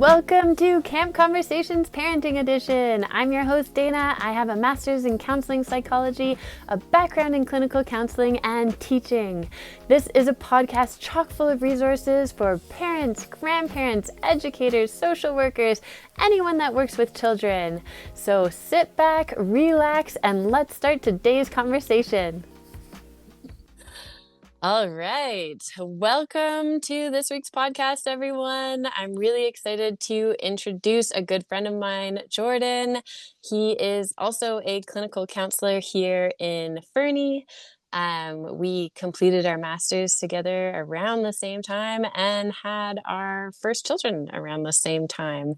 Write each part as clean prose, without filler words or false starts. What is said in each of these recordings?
Welcome to Camp Conversations Parenting Edition. I'm your host, Dayna. I have a master's in counseling psychology, a background in clinical counseling, and teaching. This is a podcast chock full of resources for parents, grandparents, educators, social workers, anyone that works with children. So sit back, relax, and let's start today's conversation. All right. Welcome to this week's podcast, everyone. I'm really excited to introduce a good friend of mine, Jordan. He is also a clinical counselor here in Fernie. We completed our master's together around the same time and had our first children around the same time.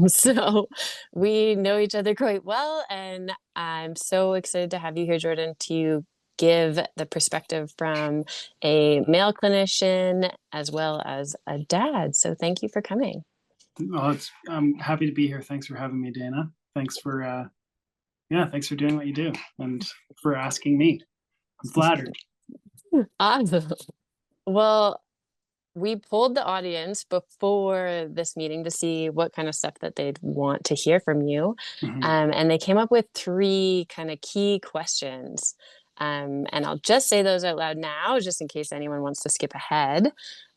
So we know each other quite well, and I'm so excited to have you here, Jordan, to give the perspective from a male clinician as well as a dad. So thank you for coming. Well, I'm happy to be here. Thanks for having me, Dayna. Thanks for doing what you do and for asking me. I'm flattered. Awesome. Well, we polled the audience before this meeting to see what kind of stuff that they'd want to hear from you. And they came up with 3 kind of key questions. And I'll just say those out loud now, just in case anyone wants to skip ahead.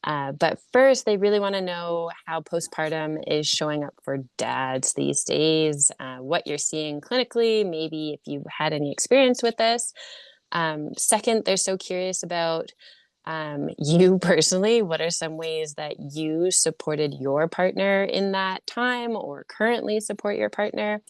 But first, they really want to know how postpartum is showing up for dads these days, what you're seeing clinically, maybe if you've had any experience with this. Second, they're so curious about you personally. What are some ways that you supported your partner in that time or currently support your partner?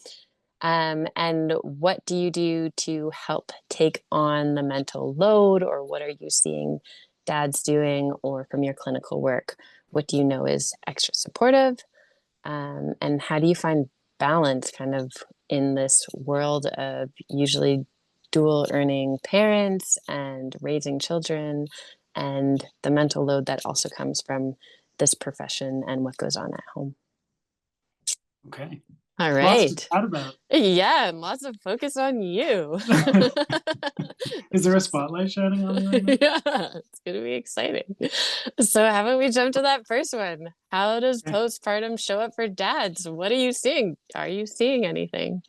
And what do you do to help take on the mental load, or what are you seeing dads doing, or from your clinical work, what do you know is extra supportive? And how do you find balance kind of in this world of usually dual earning parents and raising children and the mental load that also comes from this profession and what goes on at home? Okay. All right. Lots to chat about. Yeah, and lots of focus on you. Is there a spotlight shining on me right now? Yeah, it's going to be exciting. So how about we jump to that first one? How does postpartum show up for dads? What are you seeing? Are you seeing anything?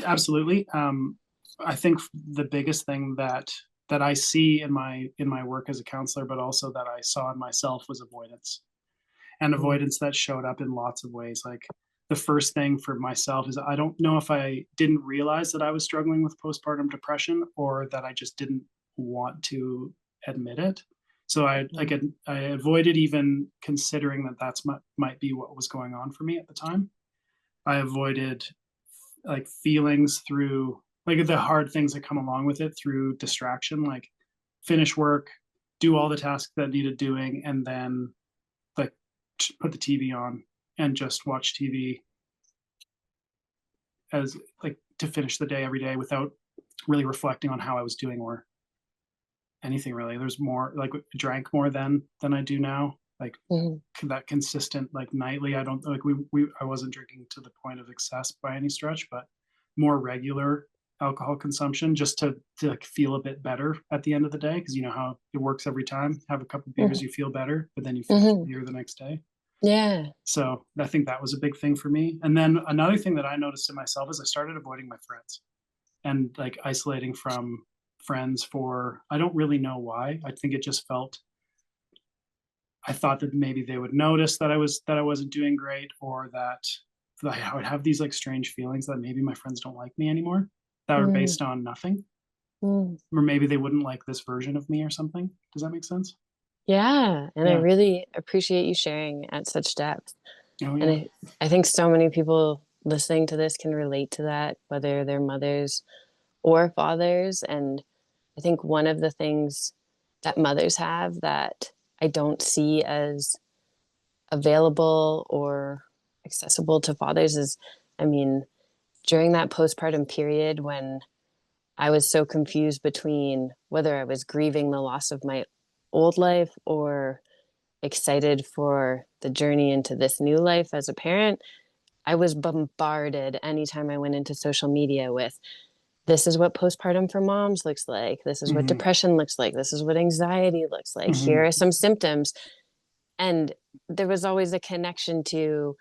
Absolutely. I think the biggest thing that I see in my work as a counselor, but also that I saw in myself, was avoidance. And avoidance that showed up in lots of ways. Like, the first thing for myself is, I don't know if I didn't realize that I was struggling with postpartum depression, or that I just didn't want to admit it. So I avoided even considering that might be what was going on for me at the time. I avoided like feelings through like the hard things that come along with it through distraction, like finish work, do all the tasks that needed doing, and then like put the TV on and just watch TV as like to finish the day every day without really reflecting on how I was doing or anything really. There's more, like, I drank more then than I do now. Like that consistent, like nightly. I don't like I wasn't drinking to the point of excess by any stretch, but more regular alcohol consumption just to like feel a bit better at the end of the day, because you know how it works every time. Have a couple beers, you feel better, but then you finish the beer the next day. Yeah. So I think that was a big thing for me. And then another thing that I noticed in myself is I started avoiding my friends and like isolating from friends for, I don't really know why. I think it just felt, I thought that maybe they would notice that I wasn't doing great, or that I would have these like strange feelings that maybe my friends don't like me anymore, that are based on nothing. Or maybe they wouldn't like this version of me or something. Does that make sense? Yeah. And I really appreciate you sharing at such depth. Oh, yeah. And I think so many people listening to this can relate to that, whether they're mothers or fathers. And I think one of the things that mothers have that I don't see as available or accessible to fathers is, I mean, during that postpartum period when I was so confused between whether I was grieving the loss of my old life or excited for the journey into this new life as a parent, I was bombarded anytime I went into social media with, this is what postpartum for moms looks like. This is what depression looks like. This is what anxiety looks like. Here are some symptoms. And there was always a connection to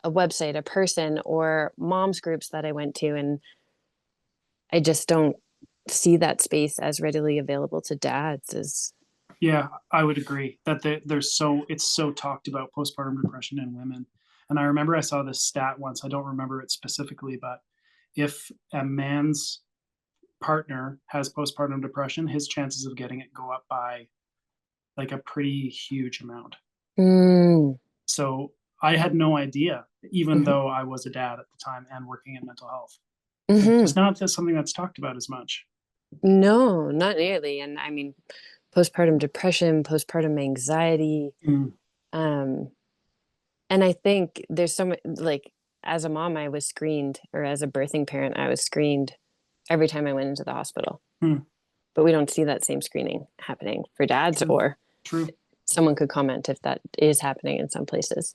a website, a person, or moms groups that I went to, and I just don't see that space as readily available to dads as Yeah, I would agree that it's so talked about postpartum depression in women. And I remember I saw this stat once. I don't remember it specifically, but if a man's partner has postpartum depression, his chances of getting it go up by like a pretty huge amount. mm, So I had no idea, even mhm, though I was a dad at the time and working in mental health. It's mhm. just not something that's talked about as much. No, not nearly. And I mean, postpartum depression, postpartum anxiety, Mm, um, and I think there's so much like as a mom, I was screened, or as a birthing parent, I was screened every time I went into the hospital. mm, But we don't see that same screening happening for dads, true, or true. someone could comment if that is happening in some places.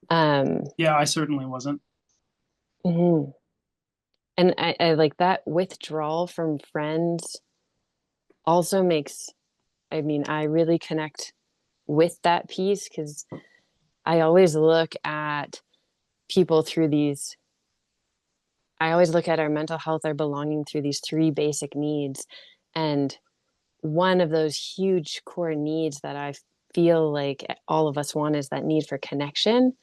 Um, Yeah, I certainly wasn't. mhm. And I like that withdrawal from friends also makes, I mean, I really connect with that piece because I always look at people through these, I always look at our mental health, our belonging through these three basic needs. And one of those huge core needs that I feel like all of us want is that need for connection.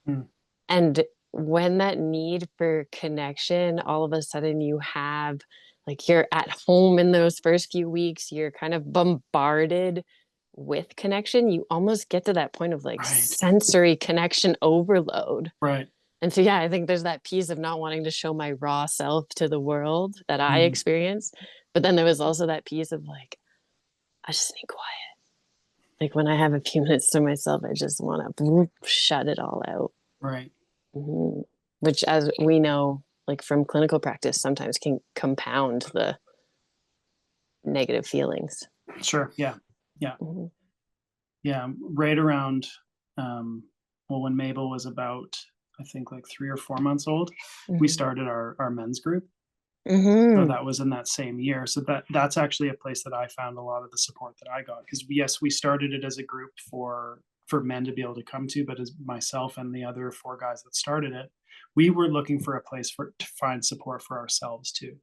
Mm, And when that need for connection, all of a sudden you have, like, you're at home in those first few weeks, you're kind of bombarded with connection. You almost get to that point of like right, sensory connection overload. right. And so, yeah, I think there's that piece of not wanting to show my raw self to the world that I Mm, experience. But then there was also that piece of like, I just need quiet. Like when I have a few minutes to myself, I just want to shut it all out. right. Mhm. Which, as we know, like from clinical practice, sometimes can compound the negative feelings. Sure. Yeah. Yeah. Mhm. Yeah. Right around, um, well, when Mabel was about, I think like 3 or 4 months old, we Mhm. started our men's group. So Mhm. that was in that same year. So that's actually a place that I found a lot of the support that I got. Because yes, we started it as a group for men to be able to come to, but as myself and the other 4 guys that started it, we were looking for a place for to find support for ourselves too.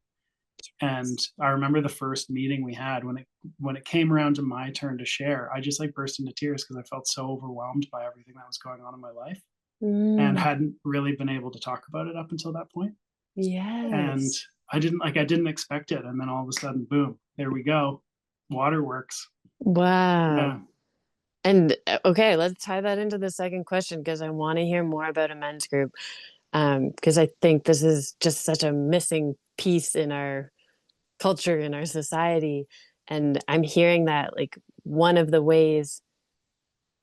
And I remember the first meeting we had when it came around to my turn to share, I just like burst into tears because I felt so overwhelmed by everything that was going on in my life and Mm. hadn't really been able to talk about it up until that point. And Yes. I didn't expect it. And then all of a sudden, boom, there we go. Waterworks. Wow. Yeah. And okay, let's tie that into the second question because I want to hear more about a men's group. Because I think this is just such a missing piece in our culture, in our society. And I'm hearing that like one of the ways,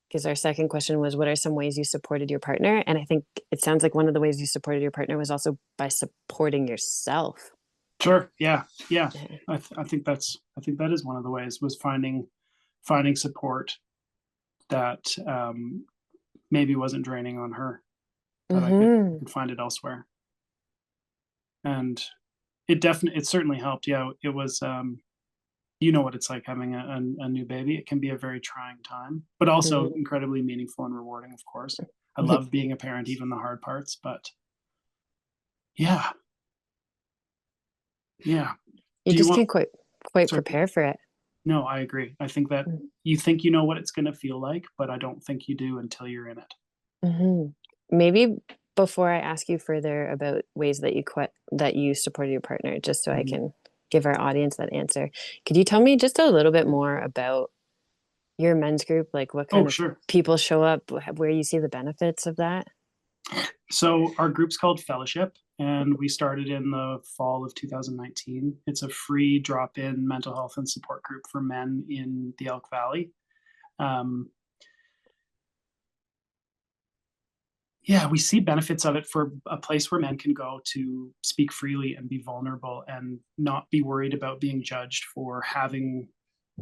because our second question was, what are some ways you supported your partner? And I think it sounds like one of the ways you supported your partner was also by supporting yourself. Sure. Yeah. Yeah. Yeah. I think that is one of the ways was finding support that maybe wasn't draining on her, that I Mm-hmm. could find it elsewhere. And it certainly helped. Yeah. It was you know what it's like having a new baby. It can be a very trying time, but also incredibly meaningful and rewarding, of course. I Mm-hmm. love being a parent, even the hard parts, but yeah, yeah. You Do you just want, can't quite sorry, prepare for it. no, I agree. I think that you think you know what it's going to feel like, but I don't think you do until you're in it. Mm-hmm. Maybe before I ask you further about ways that that you supported your partner, just so I Mhm. can give our audience that answer, could you tell me just a little bit more about your men's group? Like what Oh, kind of sure. people show up, where you see the benefits of that? So our group's called Fellowship, and we started in the fall of 2019. It's a free drop-in mental health and support group for men in the Elk Valley. Um, yeah, we see benefits of it for a place where men can go to speak freely and be vulnerable and not be worried about being judged for having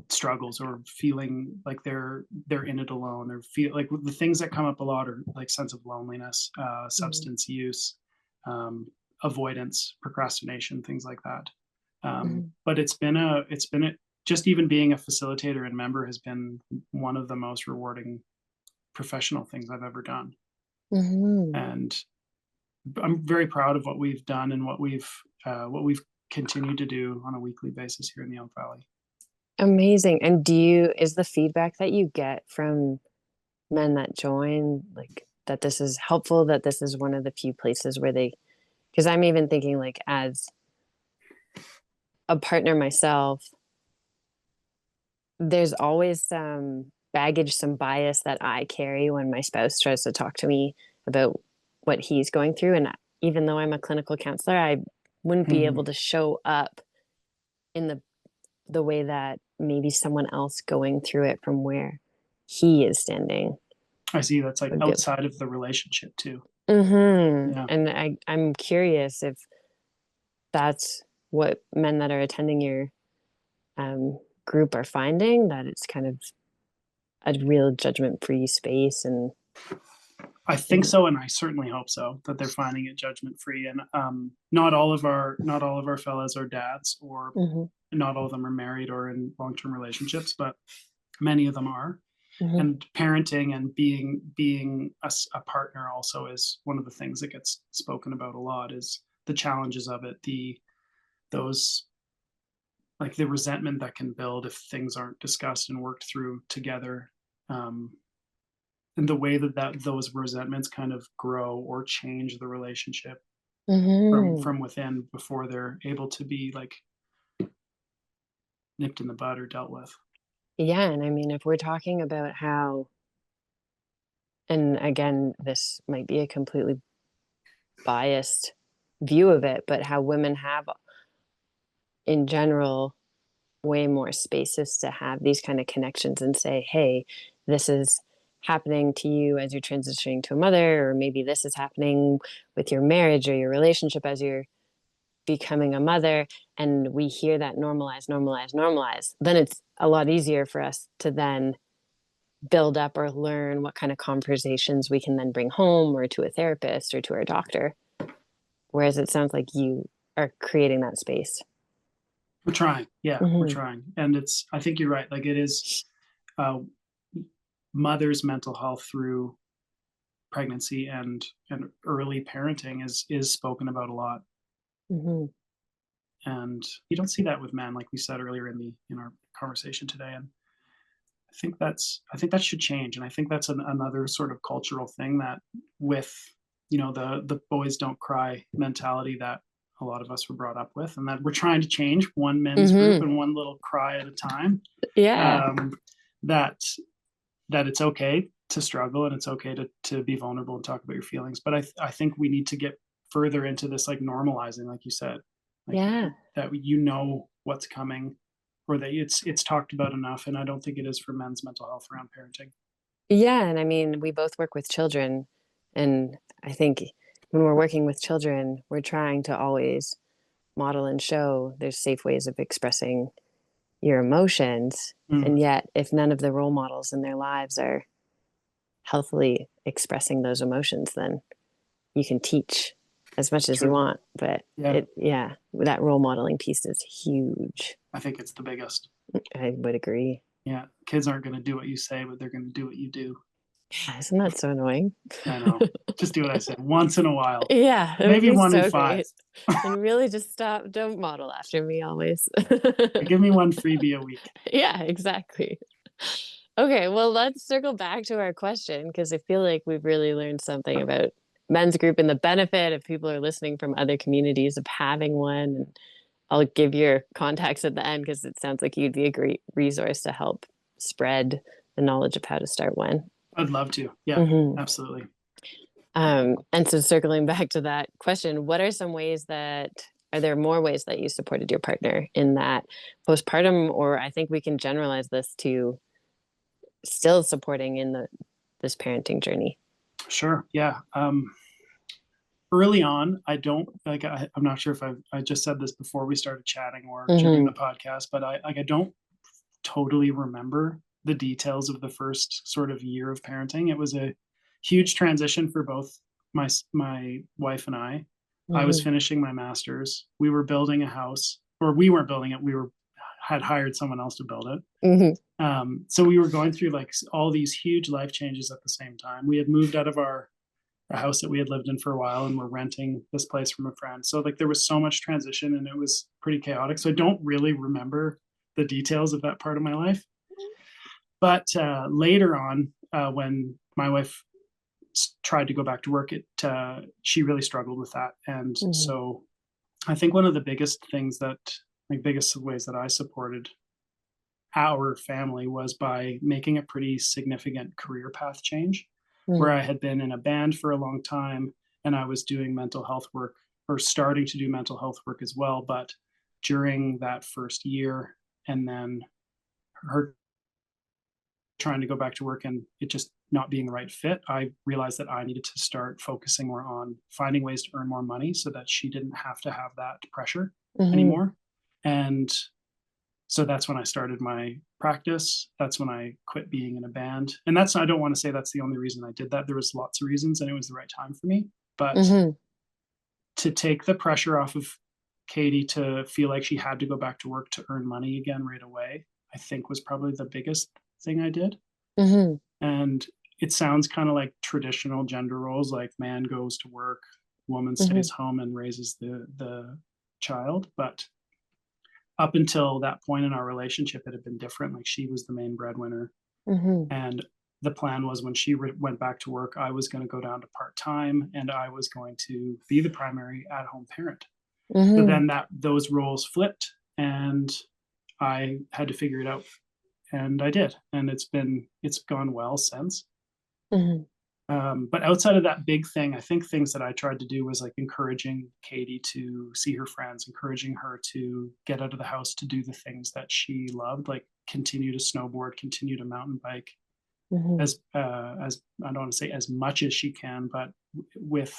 struggles or feeling like they're in it alone or feel like the things that come up a lot are like sense of loneliness, Mhm. substance use, um, avoidance, procrastination, things like that. Mhm. But it's been a, just even being a facilitator and member has been one of the most rewarding professional things I've ever done. Hmm. And I'm very proud of what we've done and what we've continued to do on a weekly basis here in the Elk Valley. Amazing. And is the feedback that you get from men that join, like that this is helpful, that this is one of the few places where because I'm even thinking like as a partner myself, there's always some baggage, some bias that I carry when my spouse tries to talk to me about what he's going through. And even though I'm a clinical counselor, I wouldn't be Mhm. able to show up in the way that maybe someone else going through it from where he is standing I see, that's like would be. outside of the relationship too. Mm-hmm. Yeah. And I'm curious if that's what men that are attending your group are finding, that it's kind of a real judgment-free space I think and so, and I certainly hope so, that they're finding it judgment free. And not all of our fellows are dads, or mm-hmm, not all of them are married or in long-term relationships, but many of them are. mm-hmm, And parenting and being a partner also is one of the things that gets spoken about a lot, is the challenges of it, those like the resentment that can build if things aren't discussed and worked through together. Um, and the way that those resentments kind of grow or change the relationship mm-hmm. from within before they're able to be like nipped in the bud or dealt with. Yeah, and I mean, if we're talking about and again, this might be a completely biased view of it, but how women have in general way more spaces to have these kind of connections and say, hey, this is happening to you as you're transitioning to a mother, or maybe this is happening with your marriage or your relationship as you're becoming a mother. And we hear that normalize, normalize, normalize. Then it's a lot easier for us to then build up or learn what kind of conversations we can then bring home or to a therapist or to our doctor. Whereas it sounds like you are creating that space. We're trying, yeah, we're Mm-hmm. trying, and I think you're right. Like it is, uh, mother's mental health through pregnancy and early parenting is spoken about a lot, Mm-hmm. and you don't see that with men, like we said earlier in our conversation today. And I think that should change, and I think that's another sort of cultural thing that, with the boys don't cry mentality that a lot of us were brought up with, and that we're trying to change one men's group Mm-hmm. and one little cry at a time. Yeah. Um, that that it's okay to struggle, and it's okay to be vulnerable and talk about your feelings. But I think we need to get further into this, like normalizing, like you said, like Yeah. that what's coming, or that it's talked about enough. And I don't think it is for men's mental health around parenting. Yeah. And I mean, we both work with children. And I think when we're working with children, we're trying to always model and show there's safe ways of expressing your emotions. Mm, And yet, if none of the role models in their lives are healthily expressing those emotions, then you can teach as much as you true. want. But Yeah, yeah, that role modeling piece is huge. I think it's the biggest. I would agree. Yeah, kids aren't going to do what you say, but they're going to do what you do. Yeah, isn't that so annoying? I know. Just do what I say once in a while, Yeah, it would maybe be one in so five. great. And really just stop, don't model after me always. Give me one freebie a week. Yeah, exactly. Okay, well, let's circle back to our question because I feel like we've really learned something about men's group and the benefit if people are listening from other communities of having one. And I'll give your contacts at the end because it sounds like you'd be a great resource to help spread the knowledge of how to start one. I'd love to. Yeah, Hmm. absolutely. And so circling back to that question, what are some ways that are there more ways that you supported your partner in that postpartum, or I think we can generalize this to still supporting in this parenting journey? Sure. Yeah. Early on, I don't like. I'm not sure if I just said this before we started chatting or during Hmm. the podcast, but I don't totally remember the details of the first sort of year of parenting. It was a huge transition for both my wife and I. I was Hmm. finishing my master's. We were building a house, or we weren't building it. We were had hired someone else to build it. Mhm. So we were going through like all these huge life changes at the same time. We had moved out of our a house that we had lived in for a while, and we're renting this place from a friend. So like there was so much transition and it was pretty chaotic. So I don't really remember the details of that part of my life. But later on, when my wife tried to go back to work, she really struggled with that. And Mhm. so I think one of the biggest things that, like, biggest ways that I supported our family was by making a pretty significant career path change, where I Mhm. had been in a band for a long time and I was doing mental health work, or starting to do mental health work as well. But during that first year, and then her trying to go back to work and it just not being the right fit, I realized that I needed to start focusing more on finding ways to earn more money so that she didn't have to have that pressure Mhm. anymore. And so that's when I started my practice. That's when I quit being in a band. And that's, I don't want to say that's the only reason I did that. There was lots of reasons and it was the right time for me. But Mhm. to take the pressure off of Katie to feel like she had to go back to work to earn money again right away, I think was probably the biggest thing I did. Mhm. And it sounds kind of like traditional gender roles, like man goes to work, woman stays Mhm. home and raises the child. But up until that point in our relationship, it had been different. Like she was the main breadwinner, Mhm. and the plan was when she went back to work, I was going to go down to part time, and I was going to be the primary at home parent. So Mhm. then that those roles flipped, and I had to figure it out, and I did, and it's gone well since. Mhm. But outside of that big thing, I think things that I tried to do was like encouraging Katie to see her friends, encouraging her to get out of the house to do the things that she loved, like continue to snowboard, continue to mountain bike, Mhm. as I don't want to say as much as she can, but with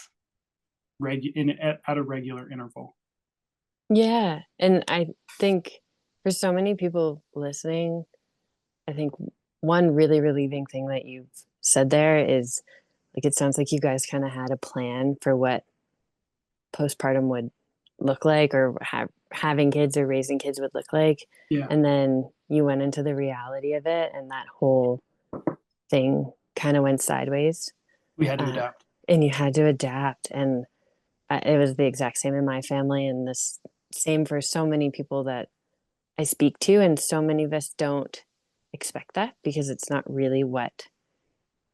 at a regular interval. Yeah, and I think for so many people listening, I think one really relieving thing that you've said there is, like, it sounds like you guys kinda had a plan for what postpartum would look like, or having kids or raising kids would look like, Yeah, and then you went into the reality of it, and that whole thing kinda went sideways, we had to uh, adapt. and you had to adapt, and it was the exact same in my family, and this same for so many people that I speak to, and so many of us don't expect that because it's not really what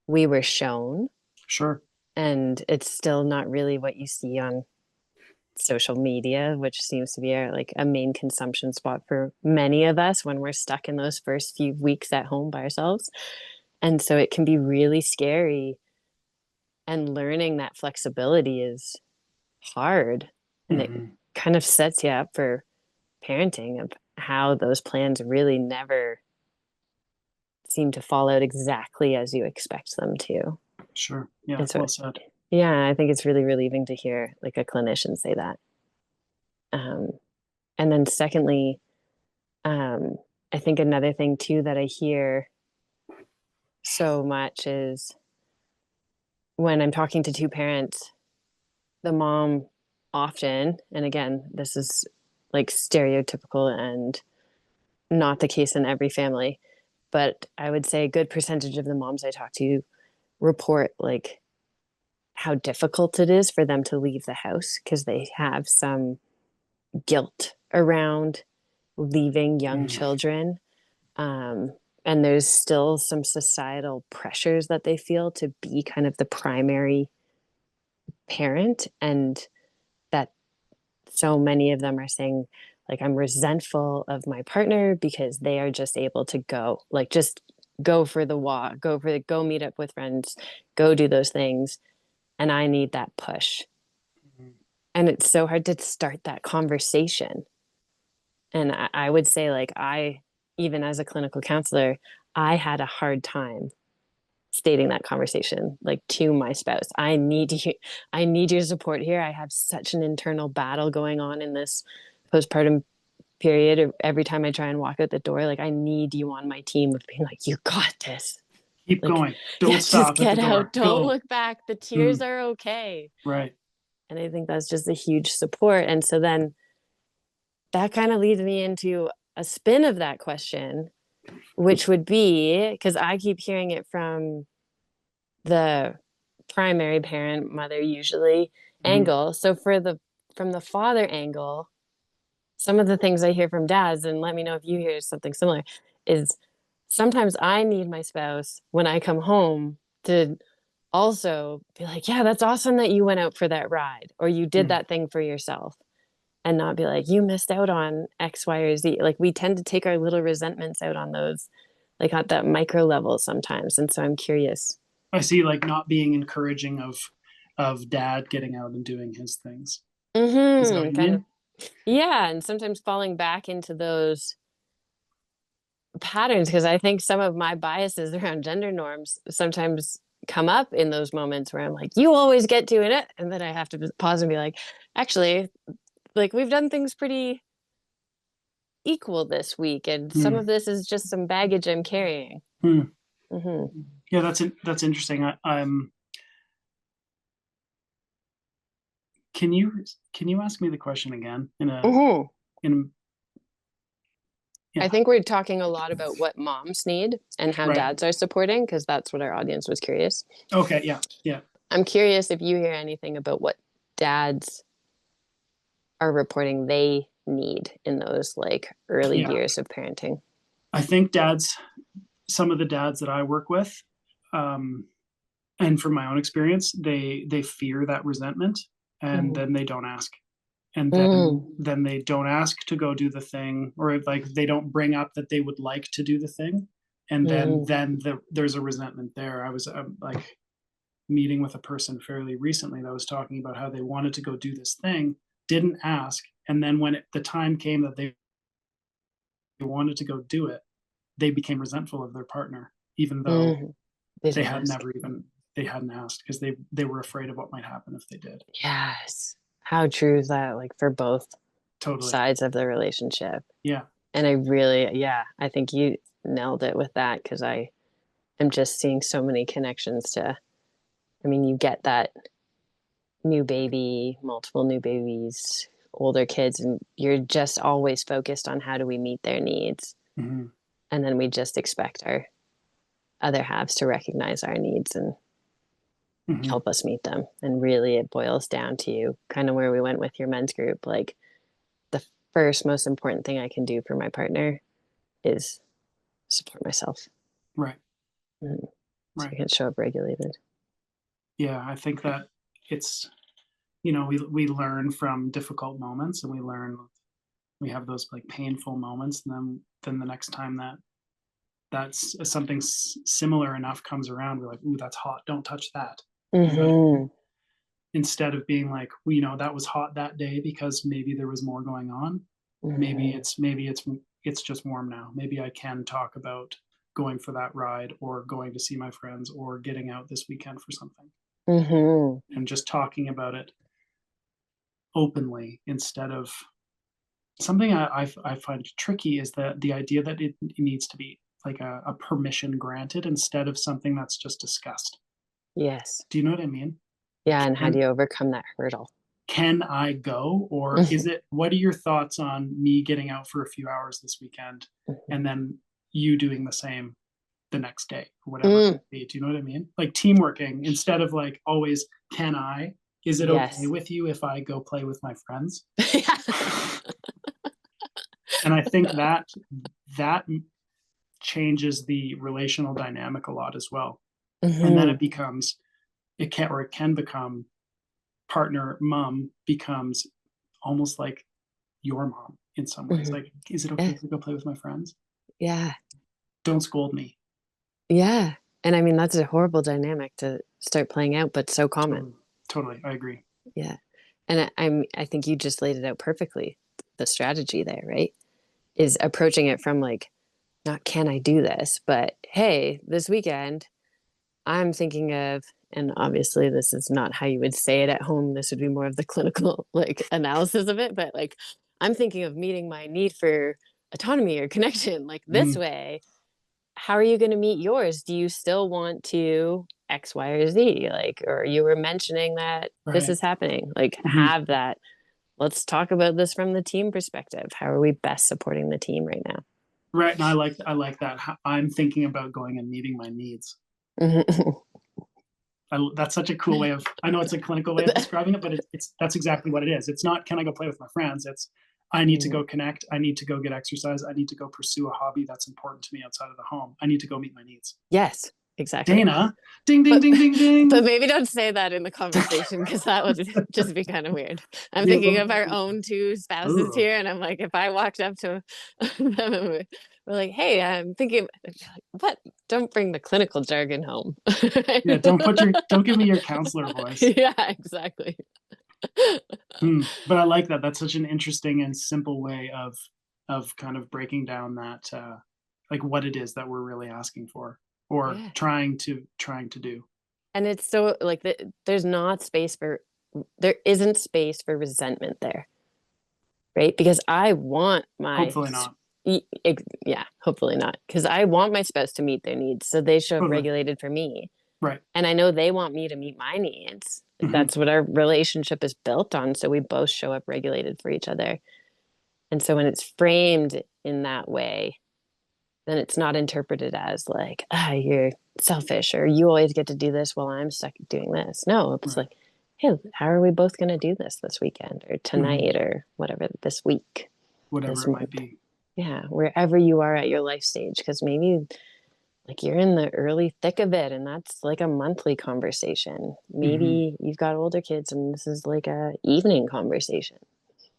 we were shown, Sure. and it's still not really what you see on social media, which seems to be like a main consumption spot for many of us when we're stuck in those first few weeks at home by ourselves. And so it can be really scary, and learning that flexibility is hard, and it Hmm. kind of sets you up for parenting, of how those plans really never seem to fall out exactly as you expect them to. Sure. Yeah. And so, Well said. yeah, I think it's really relieving to hear like a clinician say that. Um, and then secondly, um, I think another thing too that I hear so much is when I'm talking to two parents, the mom often, and again, this is like stereotypical and not the case in every family, but I would say a good percentage of the moms I talk to report like how difficult it is for them to leave the house because they have some guilt around leaving young Mhm. children. Um, and there's still some societal pressures that they feel to be kind of the primary parent. And that so many of them are saying, like, I'm resentful of my partner because they are just able to go, like, just go for the walk, go meet up with friends, go do those things. And I need that push. Mhm. And it's so hard to start that conversation. And I would say, like, even as a clinical counselor, I had a hard time stating that conversation, like, to my spouse. I need your support here. I have such an internal battle going on in this postpartum period. Every time I try and walk out the door, like, I need you on my team of being like, you got this. Keep Like, going. yeah, Don't just stop at the get out. door. Don't Go. look back. The tears Mm, are okay. right. And I think that's just a huge support. And so then that kind of leads me into a spin of that question, which would be, because I keep hearing it from the primary parent, mother usually, Mhm. angle. So from the father angle, some of the things I hear from dads, and let me know if you hear something similar, is sometimes I need my spouse when I come home to also be like, yeah, that's awesome that you went out for that ride or you did Mm. that thing for yourself, and not be like, you missed out on X, Y, or Z. Like we tend to take our little resentments out on those, like at that micro level sometimes. And so I'm curious. I see, like not being encouraging of dad getting out and doing his things. Is that what you Kind of. mean? Yeah. And sometimes falling back into those patterns, because I think some of my biases around gender norms sometimes come up in those moments where I'm like, you always get doing it. And then I have to pause and be like, actually, like we've done things pretty equal this week. And some Mm. of this is just some baggage I'm carrying. Mm. Hmm. Yeah, that's interesting. I'm. Can you ask me the question again Hmm. in I yeah, think we're talking a lot about what moms need and how right. dads are supporting, because that's what our audience was curious. Okay, yeah, yeah, I'm curious if you hear anything about what dads are reporting they need in those like early yeah. years of parenting. I think some of the dads that I work with, um, and from my own experience, they fear that resentment, and Mm. then they don't ask, and Mm. then they don't ask to go do the thing, or like they don't bring up that they would like to do the thing, and Mm. there's a resentment there. I was like meeting with a person fairly recently that was talking about how they wanted to go do this thing, didn't ask, and then when the time came that they wanted to go do it, they became resentful of their partner, even though Mm. They they didn't had ask. never even they hadn't asked because they were afraid of what might happen if they did. Yes. How true is that, like for both Totally. sides of the relationship? Yeah. And I really, yeah, I think you nailed it with that, because I am just seeing so many connections to, I mean, you get that new baby, multiple new babies, older kids, and you're just always focused on how do we meet their needs. Hmm. And then we just expect our other halves to recognize our needs and Hmm. help us meet them. And really, it boils down to kind of where we went with your men's group. Like, the first most important thing I can do for my partner is support myself. Right. Mm. So I Right. can show up regulated. Yeah, I think that it's we learn from difficult moments, and we have those like painful moments, and then the next time that's something similar enough comes around, we're like, ooh, that's hot, don't touch that. You know what I mean? Mm-hmm. Instead of being like, well, that was hot that day because maybe there was more going on. maybe Mm-hmm. it's maybe it's it's just warm now. Maybe I can talk about going for that ride, or going to see my friends, or getting out this weekend for something, Mm-hmm. and just talking about it openly, instead of something I find tricky is that the idea that it needs to be like a permission granted, instead of something that's just discussed. Yes. Do you know what I mean? Like, Yeah. And how do you overcome that hurdle? can I go? Or is it, what are your thoughts on me getting out for a few hours this weekend, and then you doing the same the next day, or whatever it Mm. may be? Do you know what I mean? Like teamworking, instead of like always, can I? Is it okay Yes. with you if I go play with my friends? Yeah. And I think that changes the relational dynamic a lot as well. And then Mm-hmm. it can become, partner mom becomes almost like your mom in some ways. Mm-hmm. Like, is it okay Yeah. if I go play with my friends? Yeah. Don't scold me. Yeah. And I mean, that's a horrible dynamic to start playing out, but so common. Totally. Totally. I agree. Yeah. And I think you just laid it out perfectly. The strategy there, right? Is approaching it from like, not can I do this, but hey, this weekend, I'm thinking of, and obviously this is not how you would say it at home. This would be more of the clinical like analysis of it, but like, I'm thinking of meeting my need for autonomy or connection like this Mm, way. How are you going to meet yours? Do you still want to X, Y, or Z? Like, or you were mentioning that this right. is happening, like Hmm. have that. let's talk about this from the team perspective. How are we best supporting the team right now? Right. And I like that. I'm thinking about going and meeting my needs. That's such a cool way of, I know it's a clinical way of describing it, but that's exactly what it is. It's not, can I go play with my friends? It's, I need to go connect. I need to go get exercise. I need to go pursue a hobby that's important to me outside of the home. I need to go meet my needs. Yes, exactly. Dayna, ding, ding, But ding, ding, but ding. maybe don't say that in the conversation, because that would just be kind of weird. I'm thinking of our own two spouses Ooh. here, and I'm like, if I walked up to them and we're like, "Hey, I'm thinking," what? Don't bring the clinical jargon home. Yeah, don't give me your counselor voice. Yeah, exactly. But I like that. That's such an interesting and simple way of kind of breaking down that like what it is that we're really asking for or Yeah. trying to do. And it's so like there's not space for there isn't space for resentment there, right? Because I want my Hopefully not. yeah, hopefully not, because I want my spouse to meet their needs, so they show up Totally. regulated for me, Right. and I know they want me to meet my needs. Hmm. That's what our relationship is built on, so we both show up regulated for each other. And so when it's framed in that way, then it's not interpreted as like, you're selfish or you always get to do this while I'm stuck doing this. No, it's Right. like, hey, how are we both going to do this weekend or Hmm. tonight or whatever, this week, Whatever this it might month? be. Yeah, wherever you are at your life stage, because maybe like you're in the early thick of it and that's like a monthly conversation. Hmm. Maybe you've got older kids and this is like a evening conversation.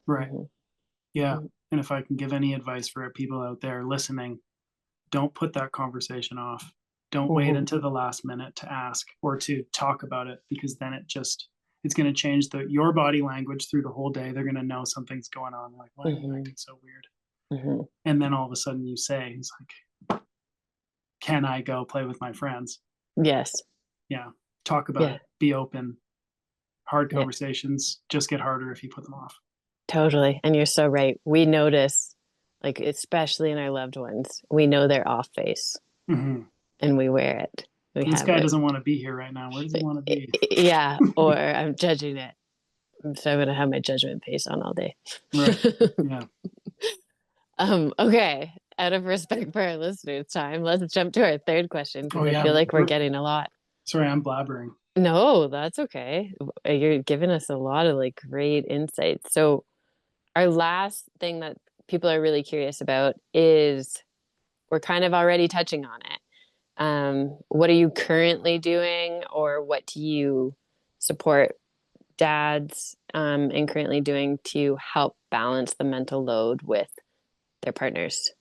Right. Mm-hmm. Yeah. And if I can give any advice for people out there listening, don't put that conversation off. Don't wait Mm-hmm. until the last minute to ask or to talk about it, because then it's going to change your body language through the whole day. They're going to know something's going on. Like, why are you Mm-hmm. acting so weird? Mm-hmm. And then all of a sudden you say, it's like, can I go play with my friends? Yes. Yeah. Talk about Yeah. it. Be open. Hard Yeah. conversations just get harder if you put them off. Totally. And you're so right. We notice, like, especially in our loved ones, we know they're off face Hmm. and we wear it. We This have guy it. doesn't want to be here right now. Where does he want to be? Yeah. Or I'm judging it. So I'm going to have my judgment face on all day. Right. Yeah. Okay. Out of respect for our listeners' time, let's jump to our third question Oh because I yeah. feel like we're getting a lot. Sorry, I'm blabbering. No, that's okay. You're giving us a lot of like great insights. So, our last thing that people are really curious about is we're kind of already touching on it. What are you currently doing, or what do you support dads and currently doing to help balance the mental load with their partners?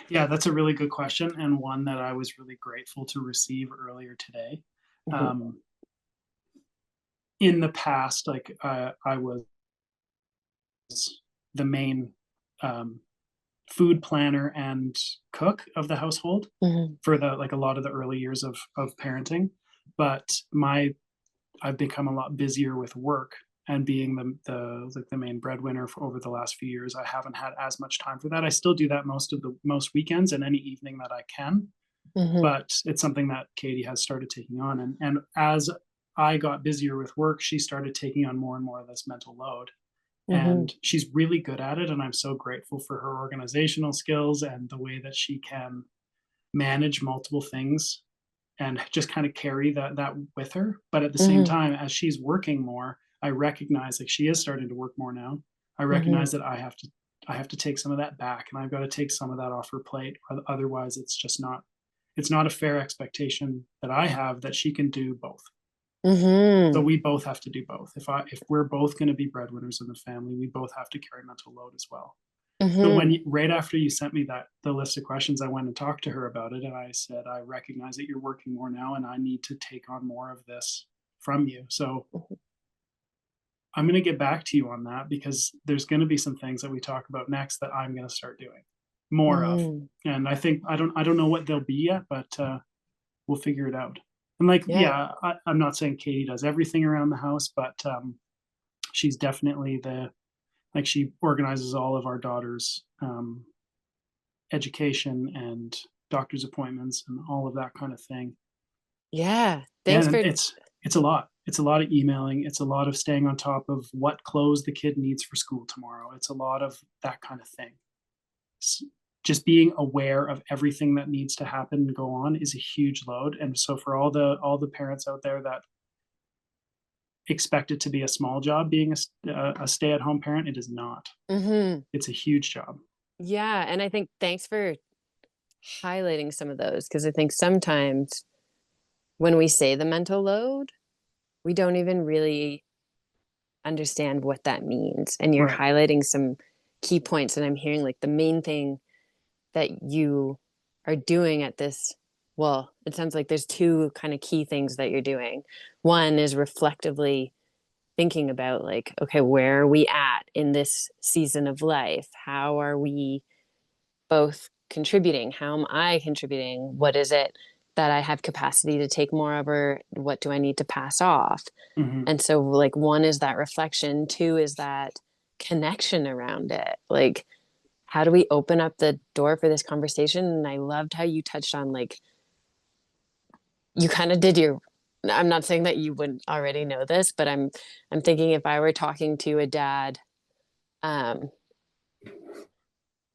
Yeah, that's a really good question, and one that I was really grateful to receive earlier today. Mm-hmm. Um, in the past, like I was the main um, food planner and cook of the household Mm-hmm. for the like a lot of the early years of parenting, but my I've become a lot busier with work and being the like the main breadwinner for over the last few years. I haven't had as much time for that. I still do that most weekends and any evening that I can, Mm-hmm. but it's something that Katie has started taking on. And as I got busier with work, she started taking on more and more of this mental load. Mm-hmm. And she's really good at it. And I'm so grateful for her organizational skills and the way that she can manage multiple things and just kind of carry that with her. But at the same Mm-hmm. time, as she's working more, I recognize like she is starting to work more now. I Mm-hmm. recognize that I have to take some of that back and I've got to take some of that off her plate. Otherwise it's not a fair expectation that I have that she can do both. So Mm-hmm. we both have to do both. If we're both going to be breadwinners in the family, we both have to carry mental load as well. So Mm-hmm. right after you sent me the list of questions, I went and talked to her about it, and I said, I recognize that you're working more now, and I need to take on more of this from you. So I'm going to get back to you on that because there's going to be some things that we talk about next that I'm going to start doing more of, Mm-hmm. and I think I don't know what they'll be yet, but we'll figure it out. And like, Yeah. yeah, I'm not saying Katie does everything around the house, but she's definitely the like she organizes all of our daughters' education and doctor's appointments and all of that kind of thing. Yeah. Thanks And for it's it's a lot. It's a lot of emailing. It's a lot of staying on top of what clothes the kid needs for school tomorrow. It's a lot of that kind of thing. Just being aware of everything that needs to happen and go on is a huge load. And so for all the parents out there that expect it to be a small job being a stay-at-home parent, it is not. Mm-hmm. It's a huge job. Yeah, and I think thanks for highlighting some of those, because I think sometimes when we say the mental load, we don't even really understand what that means. And you're Right. highlighting some key points, and I'm hearing like the main thing that you are doing at this. Well, it sounds like there's two kind of key things that you're doing. One is reflectively thinking about, like, okay, where are we at in this season of life? How are we both contributing? How am I contributing? What is it that I have capacity to take more of, or what do I need to pass off? Mm-hmm. And so, like, one is that reflection, two is that connection around it. Like, how do we open up the door for this conversation? And I loved how you touched on, like, you kind of did your, I'm not saying that you wouldn't already know this, but I'm thinking if I were talking to a dad, um,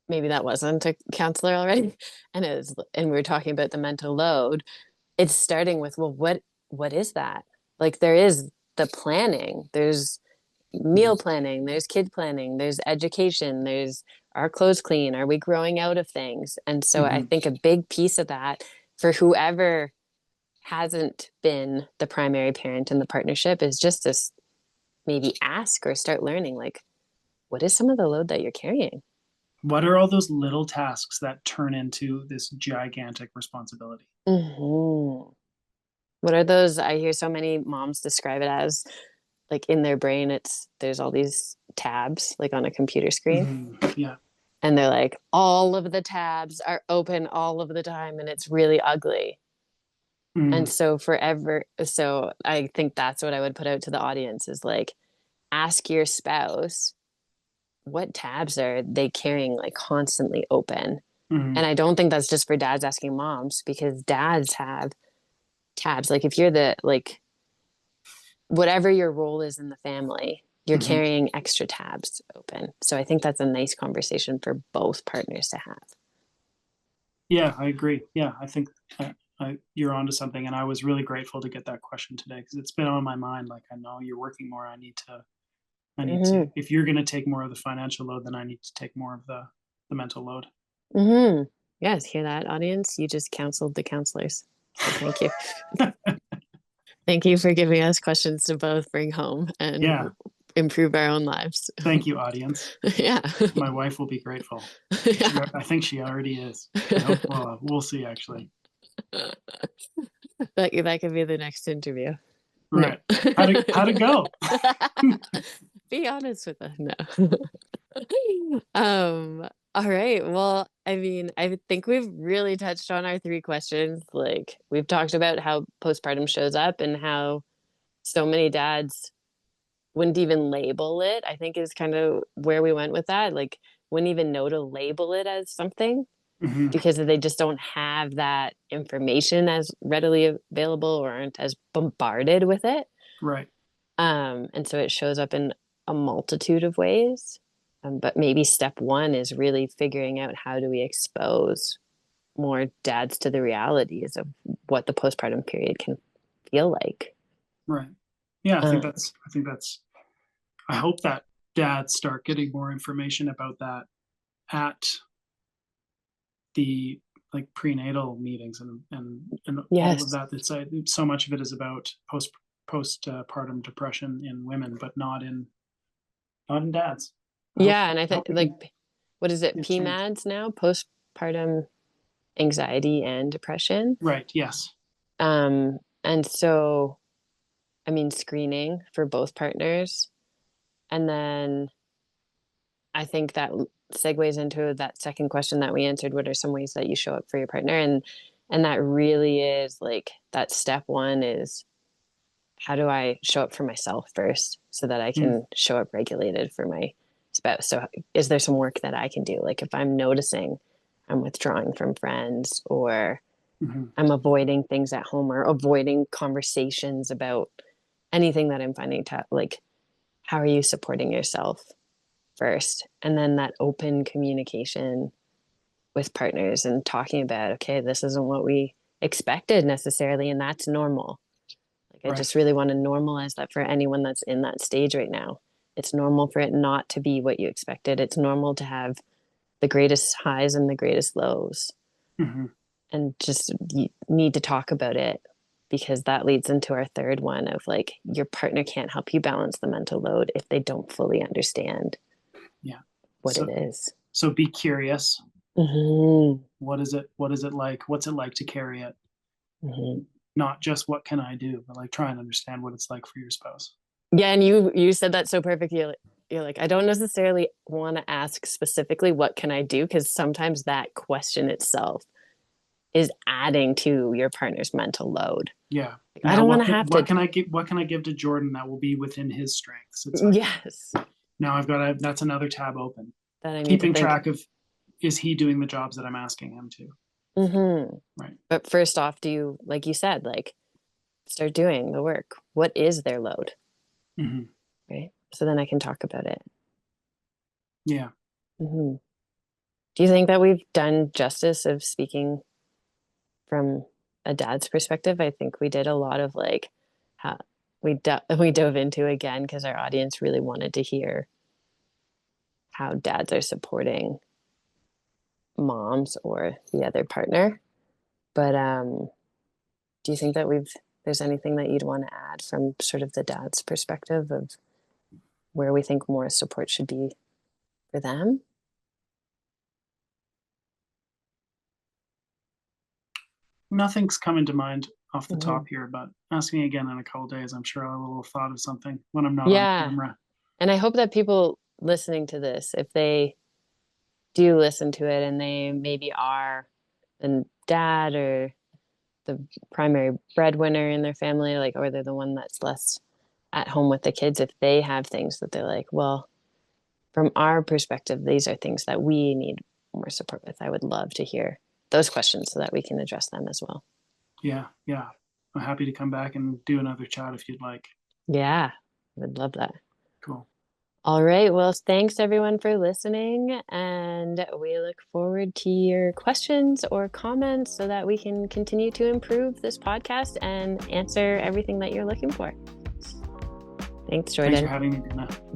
maybe that wasn't a counselor already, and we were talking about the mental load, it's starting with, well, what is that? Like, there is the planning, there's Mm-hmm. meal planning, there's kid planning, there's education, there's our clothes clean, are we growing out of things? And so I Mm-hmm. think a big piece of that for whoever hasn't been the primary parent in the partnership is just to maybe ask or start learning, like, what is some of the load that you're carrying? What are all those little tasks that turn into this gigantic responsibility? Mm-hmm. What are those? I hear so many moms describe it as, like, in their brain, it's there's all these tabs like on a computer screen. Mm-hmm. Yeah. And they're like, all of the tabs are open all of the time and it's really ugly. And Mm-hmm. so I think that's what I would put out to the audience is, like, ask your spouse, what tabs are they carrying, like, constantly open? Mm-hmm. And I don't think that's just for dads asking moms, because dads have tabs. Like, if you're the, like, whatever your role is in the family, you're Mm-hmm. carrying extra tabs open. So I think that's a nice conversation for both partners to have. Yeah, I agree. Yeah, I think you're onto something, and I was really grateful to get that question today because it's been on my mind. Like, I know you're working more. I need to. Mm-hmm. If you're going to take more of the financial load, then I need to take more of the mental load. Mm-hmm. Yes, hear that, audience? You just counseled the counselors. So thank you. Thank you for giving us questions to both bring home and Yeah, improve our own lives. thank you, audience. Yeah. My wife will be grateful. Yeah. I think she already is. I hope. Well, we'll see. Actually, That could be the next interview. No. right? How to go? Be honest with us. No. All right. Well, I mean, I think we've really touched on our three questions. Like, we've talked about how postpartum shows up and how so many dads wouldn't even label it, I think, is kind of where we went with that. Like, wouldn't even know to label it as something Hmm. because they just don't have that information as readily available or aren't as bombarded with it. Right. And so it shows up in a multitude of ways. But maybe step one is really figuring out, how do we expose more dads to the realities of what the postpartum period can feel like. Right. Yeah, I think Um, that's. I think that's. I hope that dads start getting more information about that at the like prenatal meetings and all of yes. that. It's so much of it is about postpartum depression in women, but not in dads. Yeah. And I I think, hope we like, can what is see it? a change. PMADS now, postpartum anxiety and depression. Right. Yes. And so, I mean, screening for both partners. And then I think that segues into that second question that we answered. What are some ways that you show up for your partner? And that really is, like, that step one is, how do I show up for myself first so that I Mm, can show up regulated for my spouse? So is there some work that I can do? Like, if I'm noticing I'm withdrawing from friends, or I'm avoiding things at home or avoiding conversations about anything that I'm finding like, how are you supporting yourself first? And then that open communication with partners and talking about, okay, this isn't what we expected necessarily, and that's normal. Like, I Right. just really want to normalize that for anyone that's in that stage right now. It's normal for it not to be what you expected. It's normal to have the greatest highs and the greatest lows. And just you need to talk about it, because that leads into our third one of like, your partner can't help you balance the mental load if they don't fully understand what it is. So be curious. What is it like? What's it like to carry it? Not just what can I do, but like try and understand what it's like for your spouse. Yeah, and you said that so perfectly. You're like, I don't necessarily want to ask specifically what can I do, because sometimes that question itself is adding to your partner's mental load. Yeah. Like, I don't want to have to. What can I give to Jordan that will be within his strengths? It's like, yes. Now that's another tab open. That I need Keeping to think. track of, is he doing the jobs that I'm asking him to? Right. But first off, do you, like you said, like, start doing the work. What is their load? Right. So then I can talk about it. Yeah. Do you think that we've done justice of speaking from a dad's perspective? I think we did a lot of like how we dove into, again, because our audience really wanted to hear how dads are supporting moms or the other partner. But do you think that there's anything that you'd want to add from sort of the dad's perspective of where we think more support should be for them? Nothing's coming to mind off the top here, but ask me again in a couple days. I'm sure I will have thought of something when I'm not on camera. And I hope that people listening to this, if they do listen to it and they maybe are the dad or the primary breadwinner in their family, like, or they're the one that's less at home with the kids, if they have things that they're like, well, from our perspective, these are things that we need more support with, I would love to hear those questions so that we can address them as well. Yeah. I'm happy to come back and do another chat if you'd like. Yeah, I would love that. Cool. All right. Well, thanks everyone for listening. And we look forward to your questions or comments so that we can continue to improve this podcast and answer everything that you're looking for. Thanks, Jordan. Thanks for having me, Dayna.